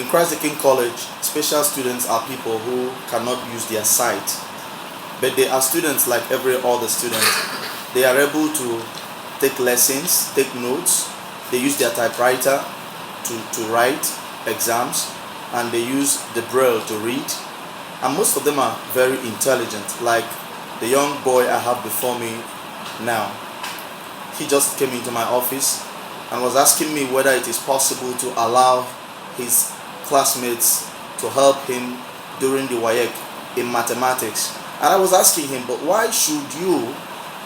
In Christ the King College, special students are people who cannot use their sight, but they are students like every other student. They are able to take lessons, take notes. They use their typewriter to write exams, and they use the braille to read. And most of them are very intelligent, like the young boy I have before me now. He just came into my office and was asking me whether it is possible to allow his classmates to help him during the WAEC in mathematics. And I was asking him, but why should you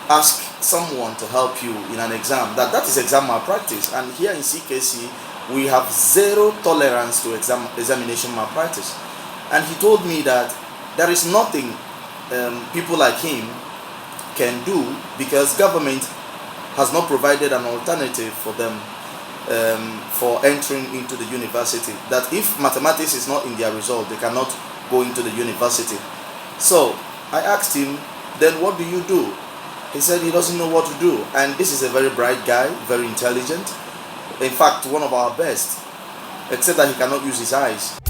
ask someone to help you in an exam? That is exam malpractice. And here in CKC, we have zero tolerance to examination malpractice. And he told me that there is nothing people like him can do because government has not provided an alternative for them for entering into the university. That if mathematics is not in their result, they cannot go into the university. So I asked him, then what do you do? He said he doesn't know what to do. And this is a very bright guy, very intelligent. In fact, one of our best, except that he cannot use his eyes.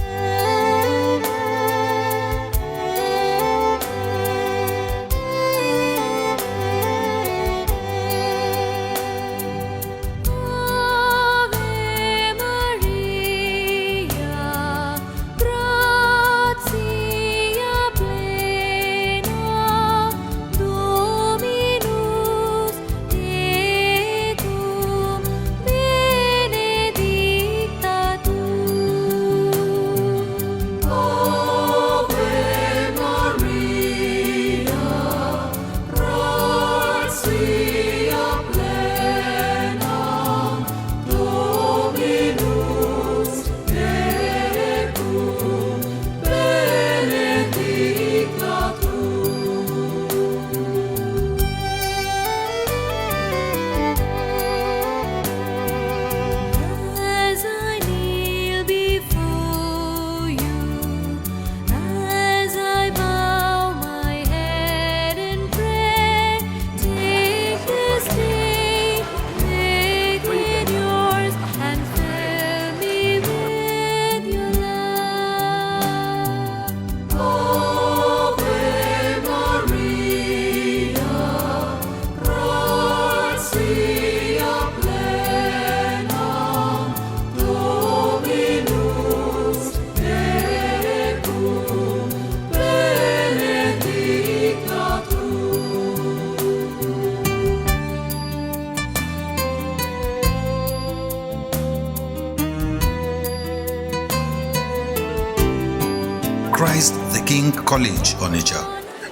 Christ the King College, Onitsha,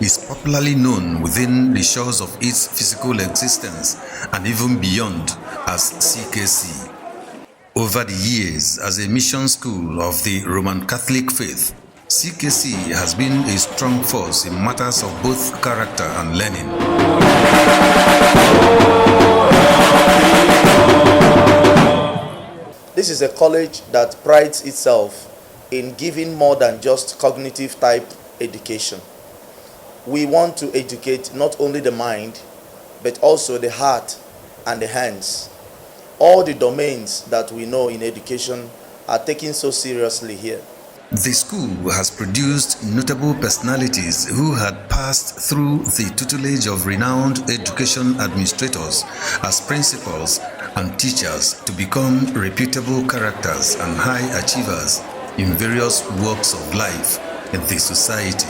is popularly known within the shores of its physical existence and even beyond as CKC. Over the years, as a mission school of the Roman Catholic faith, CKC has been a strong force in matters of both character and learning. This is a college that prides itself in giving more than just cognitive type education. We want to educate not only the mind, but also the heart and the hands. All the domains that we know in education are taken so seriously here. The school has produced notable personalities who had passed through the tutelage of renowned education administrators as principals and teachers to become reputable characters and high achievers in various walks of life in the society.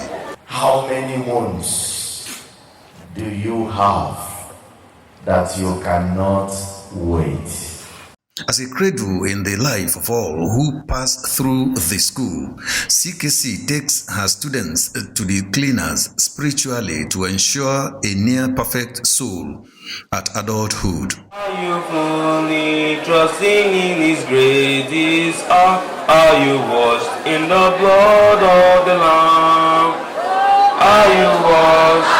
How many wounds do you have that you cannot wait? As a cradle in the life of all who pass through the school, CKC takes her students to the cleaners spiritually to ensure a near-perfect soul at adulthood. Are you fully trusting in His grace? Are you washed in the blood of the Lamb? Are you washed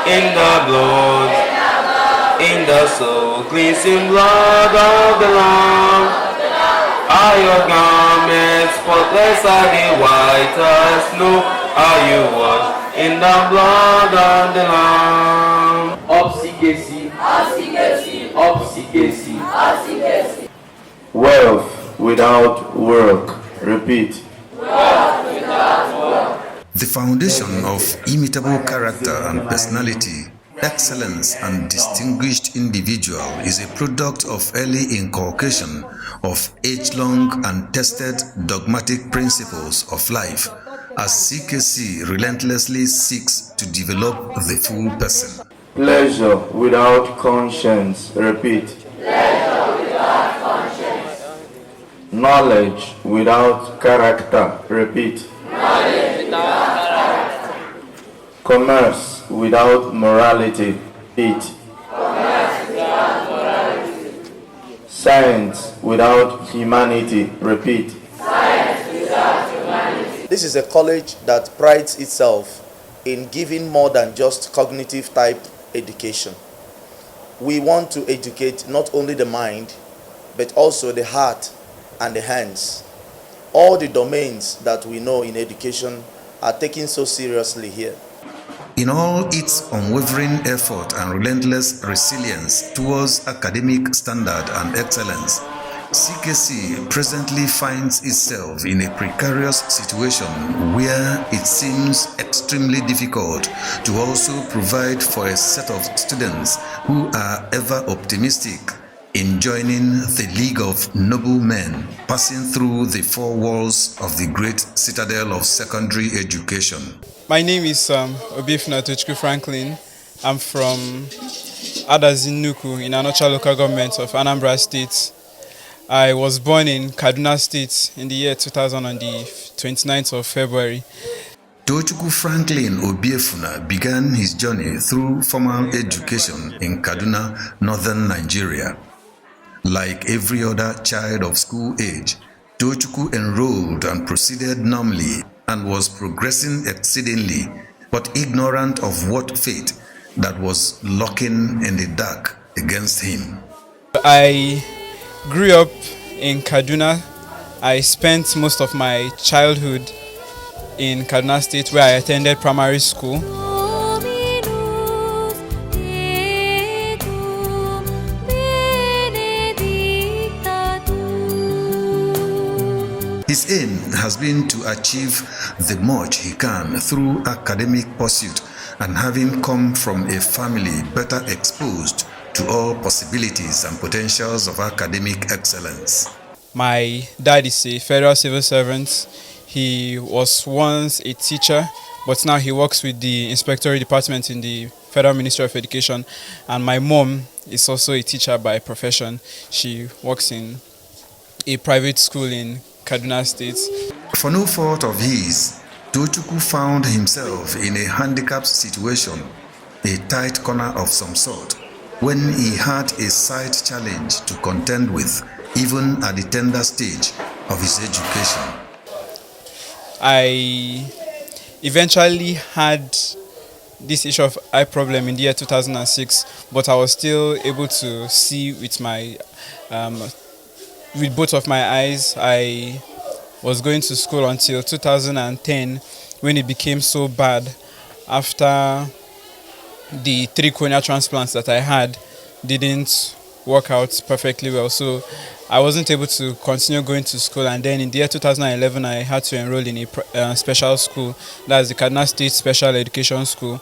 in the blood? In the soul cleansing blood of the Lamb? Are your garments spotless, are they white as snow? Are you washed in the blood of the Lamb? Up CKC, up CKC, up CKC, up CKC. Wealth without work Repeat. The foundation of immutable character and personality, excellence and distinguished individual is a product of early inculcation of age-long and tested dogmatic principles of life, as CKC relentlessly seeks to develop the full person. Pleasure without conscience. Repeat. Knowledge without character. Repeat. Commerce without morality. Repeat. Science without humanity. Repeat. This is a college that prides itself in giving more than just cognitive type education. We want to educate not only the mind, but also the heart and the hands. All the domains that we know in education are taken so seriously here. In all its unwavering effort and relentless resilience towards academic standard and excellence, CKC presently finds itself in a precarious situation where it seems extremely difficult to also provide for a set of students who are ever optimistic in joining the League of Noble Men, passing through the four walls of the great citadel of secondary education. My name is Obiefuna Tochukwu Franklin. I'm from Adazinuku in Onitsha local government of Anambra State. I was born in Kaduna State in the year 2000 on the 29th of February. Tochukwu Franklin Obiefuna began his journey through formal education in Kaduna, northern Nigeria. Like every other child of school age, Tochukwu enrolled and proceeded normally and was progressing exceedingly, but ignorant of what fate that was lurking in the dark against him. I grew up in Kaduna. I spent most of my childhood in Kaduna State, where I attended primary school. His aim has been to achieve the much he can through academic pursuit, and having come from a family better exposed to all possibilities and potentials of academic excellence. My dad is a federal civil servant. He was once a teacher, but now he works with the inspectorate department in the Federal Ministry of Education. And my mom is also a teacher by profession. She works in a private school in Kaduna State. For no fault of his, Tochukwu found himself in a handicapped situation, a tight corner of some sort, when he had a side challenge to contend with, even at the tender stage of his education. I eventually had this issue of eye problem in the year 2006, but I was still able to see with my with both of my eyes. I was going to school until 2010, when it became so bad after the 3 cornea transplants that I had didn't work out perfectly well. So I wasn't able to continue going to school, and then in the year 2011 I had to enroll in a special school, that's the Kaduna State Special Education School.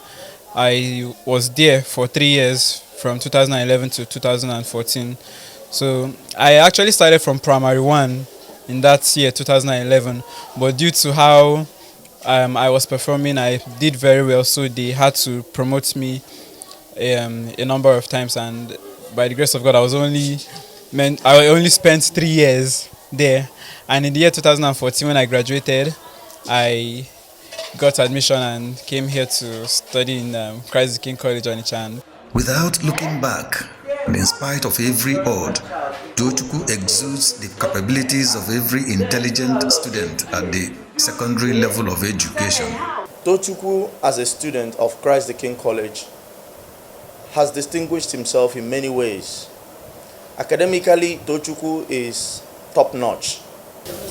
I was there for 3 years, from 2011 to 2014. So I actually started from primary 1 in that year 2011, but due to how I was performing, I did very well, so they had to promote me a number of times, and by the grace of God I only spent 3 years there. And in the year 2014, when I graduated, I got admission and came here to study in Christ the King College, Onitsha. Without looking back, and in spite of every odd, Tochukwu exudes the capabilities of every intelligent student at the secondary level of education. Tochukwu, as a student of Christ the King College, has distinguished himself in many ways. Academically, Tochukwu is top-notch.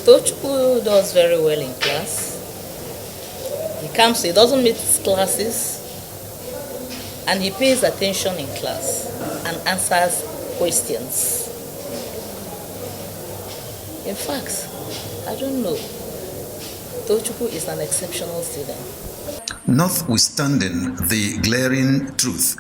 Tochukwu does very well in class. He doesn't miss classes, and he pays attention in class and answers questions. In fact, I don't know. Tochukwu is an exceptional student. Notwithstanding the glaring truth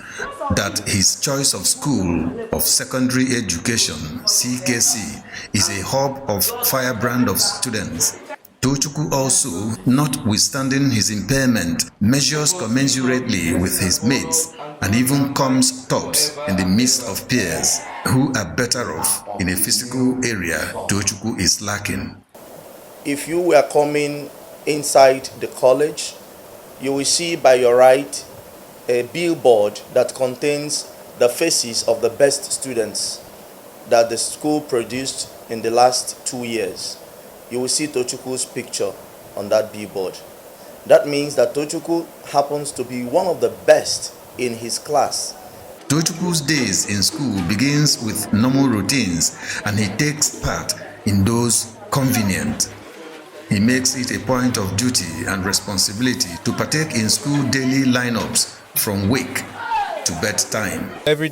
that his choice of school of secondary education, CKC, is a hub of firebrand of students, Tochukwu also, notwithstanding his impairment, measures commensurately with his mates and even comes tops in the midst of peers who are better off in a physical area Tochukwu is lacking. If you were coming inside the college, you will see by your right a billboard that contains the faces of the best students that the school produced in the last 2 years. You will see Tochukwu's picture on that billboard. That means that Tochukwu happens to be one of the best in his class. Tochukwu's days in school begins with normal routines and he takes part in those convenient. He makes it a point of duty and responsibility to partake in school daily lineups from wake to bedtime. Every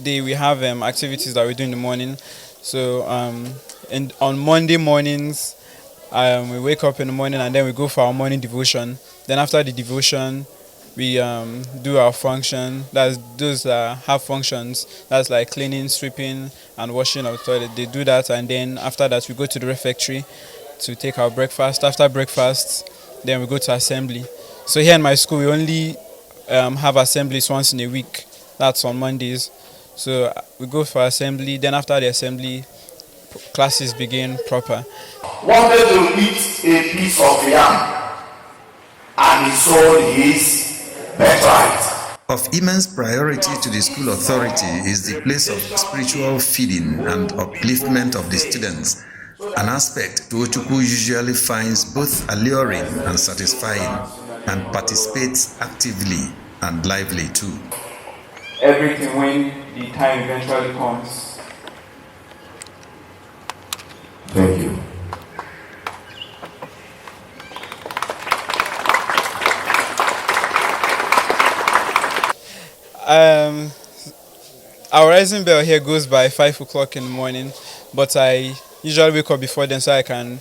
day we have activities that we do in the morning. So and on Monday mornings, we wake up in the morning and then we go for our morning devotion. Then after the devotion, we do our function. That's those that have functions. That's like cleaning, sweeping, and washing of the toilet. They do that, and then after that, we go to the refectory to take our breakfast. After breakfast, then we go to assembly. So here in my school, we only have assemblies once in a week. That's on Mondays. So we go for assembly. Then after the assembly, classes begin proper. Wanted to eat a piece of yam, and he sold his birthright. Of immense priority to the school authority is the place of spiritual feeding and upliftment of the students, an aspect Tochukwu usually finds both alluring and satisfying, and participates actively and lively too. Everything when the time eventually comes. Thank you. Our rising bell here goes by 5 o'clock in the morning, but I usually wake up before then so I can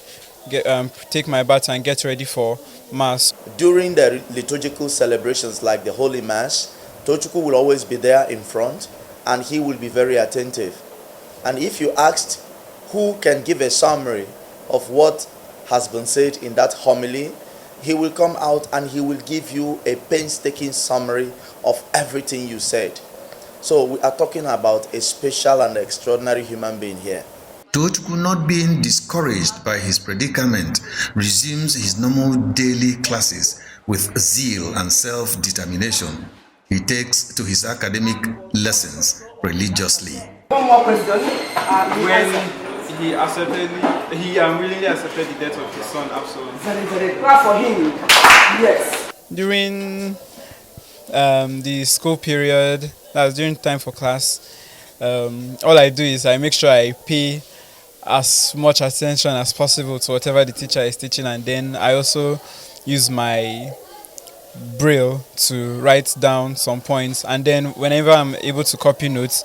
take my bath and get ready for Mass. During the liturgical celebrations like the Holy Mass, Tochukwu will always be there in front and he will be very attentive. And if you asked who can give a summary of what has been said in that homily, he will come out and he will give you a painstaking summary of everything you said. So we are talking about a special and extraordinary human being here. Tochukwu, not being discouraged by his predicament, resumes his normal daily classes with zeal and self-determination. He takes to his academic lessons religiously. One more question. When he willingly accepted the death of his son, absolutely. Very, very glad for him. Yes. During the school period, that's during time for class, all I do is I make sure I pay as much attention as possible to whatever the teacher is teaching, and then I also use my braille to write down some points, and then whenever I'm able to copy notes,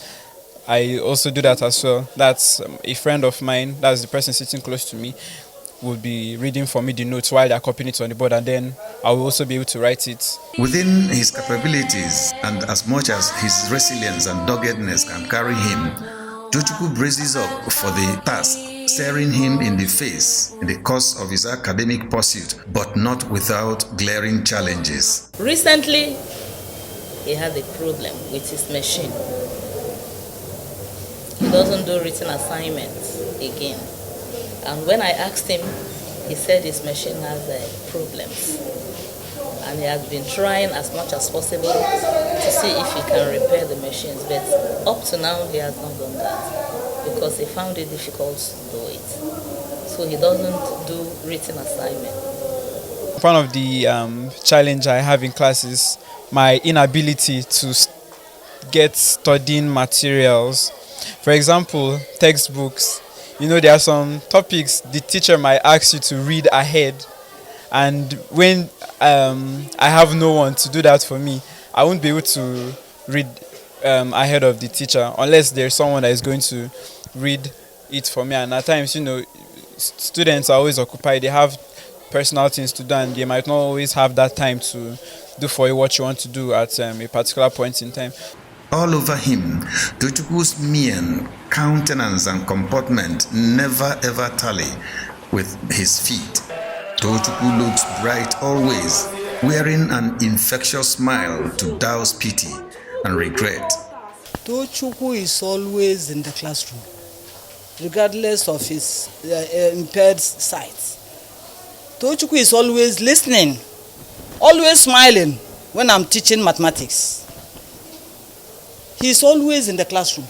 I also do that as well. That's a friend of mine, that's the person sitting close to me, will be reading for me the notes while they're copying it on the board, and then I will also be able to write it. Within his capabilities and as much as his resilience and doggedness can carry him, Tochukwu braces up for the task, staring him in the face in the course of his academic pursuit, but not without glaring challenges. Recently, he had a problem with his machine. He doesn't do written assignments again. And when I asked him, he said his machine has problems. And he has been trying as much as possible to see if he can repair the machines. But up to now, he has not done that because he found it difficult to do it. So he doesn't do written assignment. One of the challenge I have in class is my inability to get studying materials. For example, textbooks. You know, there are some topics the teacher might ask you to read ahead, and when I have no one to do that for me, I won't be able to read ahead of the teacher unless there's someone that is going to read it for me. And at times, students are always occupied. They have personal things to do, and they might not always have that time to do for you what you want to do at a particular point in time. All over him, Tochukwu's mien, countenance, and comportment never ever tally with his feet. Tochukwu looks bright always, wearing an infectious smile to douse pity and regret. Tochukwu is always in the classroom, regardless of his impaired sight. Tochukwu is always listening, always smiling when I'm teaching mathematics. He's always in the classroom,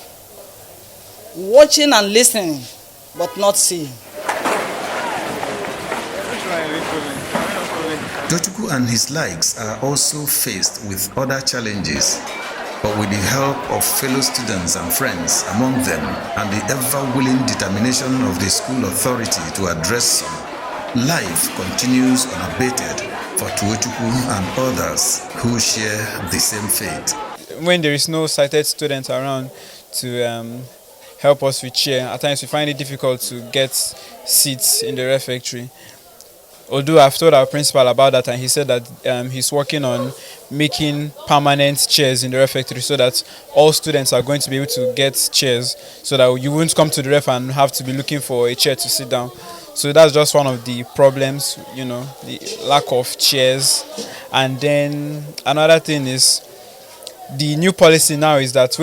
watching and listening, but not seeing. Tochukwu and his likes are also faced with other challenges, but with the help of fellow students and friends among them, and the ever-willing determination of the school authority to address them, life continues unabated for Tochukwu and others who share the same fate. When there is no sighted student around to help us with chair, at times we find it difficult to get seats in the refectory. Although I've told our principal about that, and he said that he's working on making permanent chairs in the refectory so that all students are going to be able to get chairs, so that you won't come to the ref and have to be looking for a chair to sit down. So that's just one of the problems, the lack of chairs. And then another thing is, the new policy now is that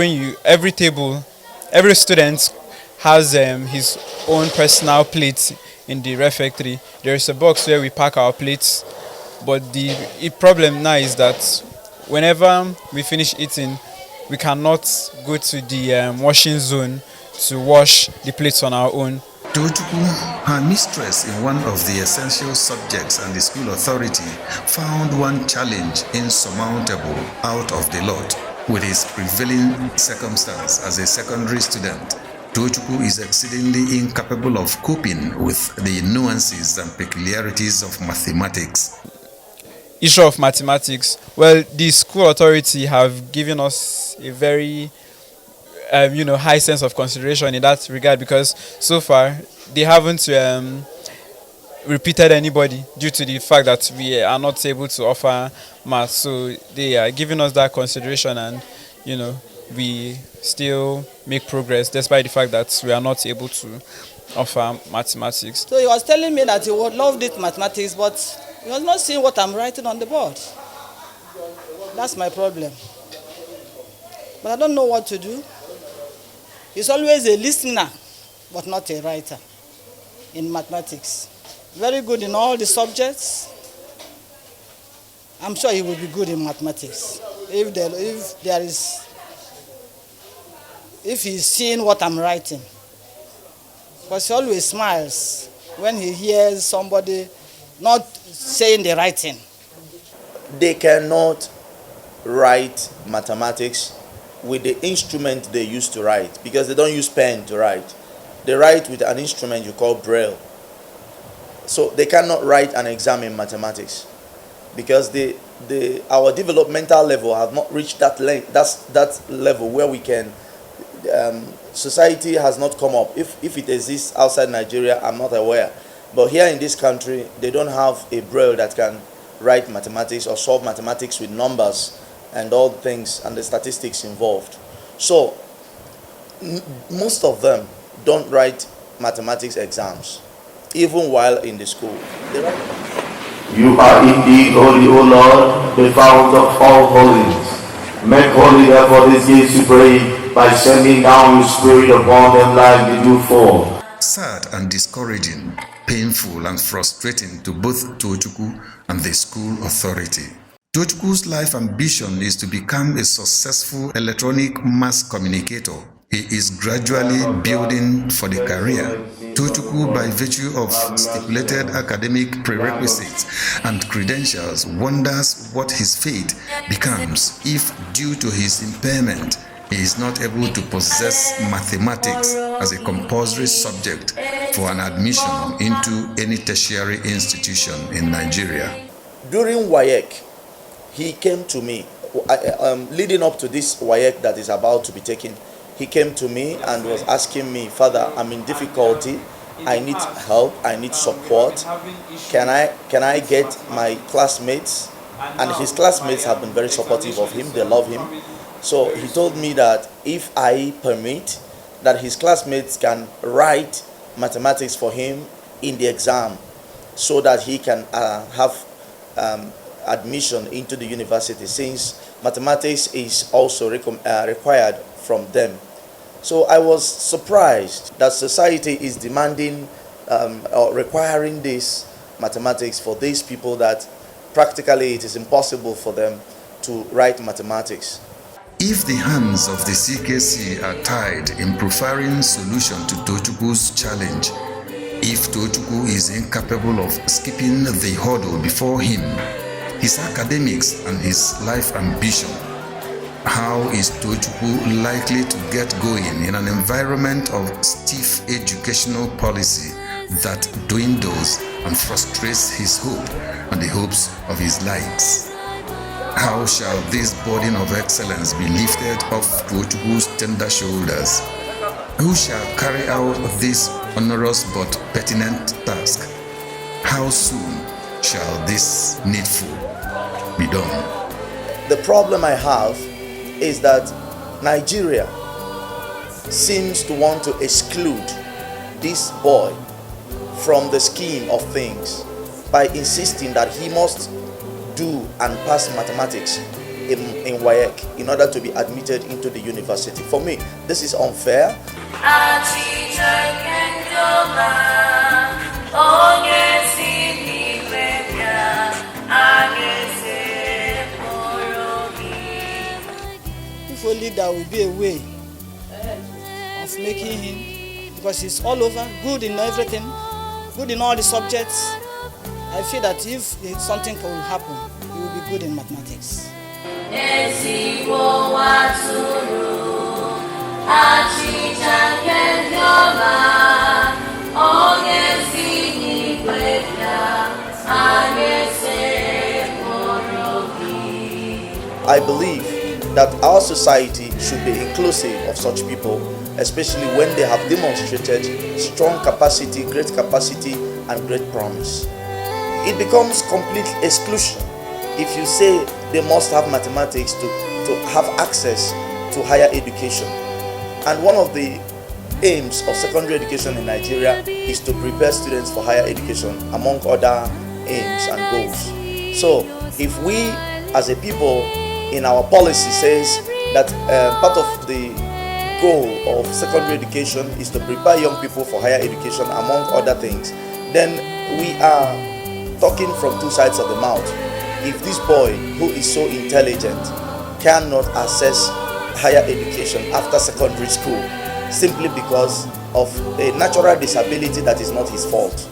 every student has his own personal plate in the refectory. There is a box where we pack our plates, but the problem now is that whenever we finish eating, we cannot go to the washing zone to wash the plates on our own. Tochukwu, her mistress in one of the essential subjects, and the school authority found one challenge insurmountable out of the lot. With his prevailing circumstance as a secondary student, Tochukwu is exceedingly incapable of coping with the nuances and peculiarities of mathematics. Issue of mathematics. Well, the school authority have given us a very high sense of consideration in that regard, because so far they haven't repeated anybody due to the fact that we are not able to offer math. So they are giving us that consideration, and we still make progress despite the fact that we are not able to offer mathematics. So he was telling me that he would love it mathematics, but he was not seeing what I'm writing on the board. That's my problem. But I don't know what to do. He's always a listener, but not a writer in mathematics. Very good in all the subjects. I'm sure he will be good in mathematics if he's seeing what I'm writing. Because he always smiles when he hears somebody not saying the right thing. They cannot write mathematics with the instrument they used to write, because they don't use pen to write. They write with an instrument you call Braille. So they cannot write an exam in mathematics, because our developmental level have not reached that level where we can. Society has not come up. If it exists outside Nigeria, I'm not aware. But here in this country, they don't have a Braille that can write mathematics or solve mathematics with numbers and all the things and the statistics involved. So most of them don't write mathematics exams, even while in the school. You are indeed holy, O Lord, the fount of all holiness. Make holy therefore these days to pray, by sending down your spirit upon them like the dewfall. Sad and discouraging, painful and frustrating to both Tochukwu and the school authority. Tochukwu's life ambition is to become a successful electronic mass communicator. He is gradually building for the career. Tochukwu, by virtue of stipulated academic prerequisites and credentials, wonders what his fate becomes if, due to his impairment, he is not able to possess mathematics as a compulsory subject for an admission into any tertiary institution in Nigeria. During WAEC, he came to me, leading up to this WAEC that is about to be taken. he came to me and was asking me, Father, I'm in difficulty. I need help. I need support. Can I get my classmates? And his classmates have been very supportive of him. They love him. So he told me that if I permit, that his classmates can write mathematics for him in the exam, so that he can have admission into the university, since mathematics is also required from them. So I was surprised that society is demanding or requiring this mathematics for these people, that practically it is impossible for them to write mathematics. If the hands of the CKC are tied in preferring solution to Tochukwu's challenge, if Tochukwu is incapable of skipping the hurdle before him, his academics and his life ambition, how is Tochukwu likely to get going in an environment of stiff educational policy that dwindles and frustrates his hope and the hopes of his likes? How shall this burden of excellence be lifted off Tochukwu's tender shoulders? Who shall carry out this onerous but pertinent task? How soon shall this needful be done? The problem I have is that Nigeria seems to want to exclude this boy from the scheme of things by insisting that he must do and pass mathematics in WAEC in order to be admitted into the university. For me, this is unfair. If only there will be a way of making him, because he's all over, good in everything, good in all the subjects. I feel that if something will happen, he will be good in mathematics. I believe that our society should be inclusive of such people, especially when they have demonstrated strong capacity, great capacity, and great promise. It becomes complete exclusion if you say they must have mathematics to have access to higher education. And one of the aims of secondary education in Nigeria is to prepare students for higher education, among other aims and goals. So if we as a people in our policy says that part of the goal of secondary education is to prepare young people for higher education, among other things, then we are talking from two sides of the mouth. If this boy, who is so intelligent, cannot access higher education after secondary school simply because of a natural disability that is not his fault.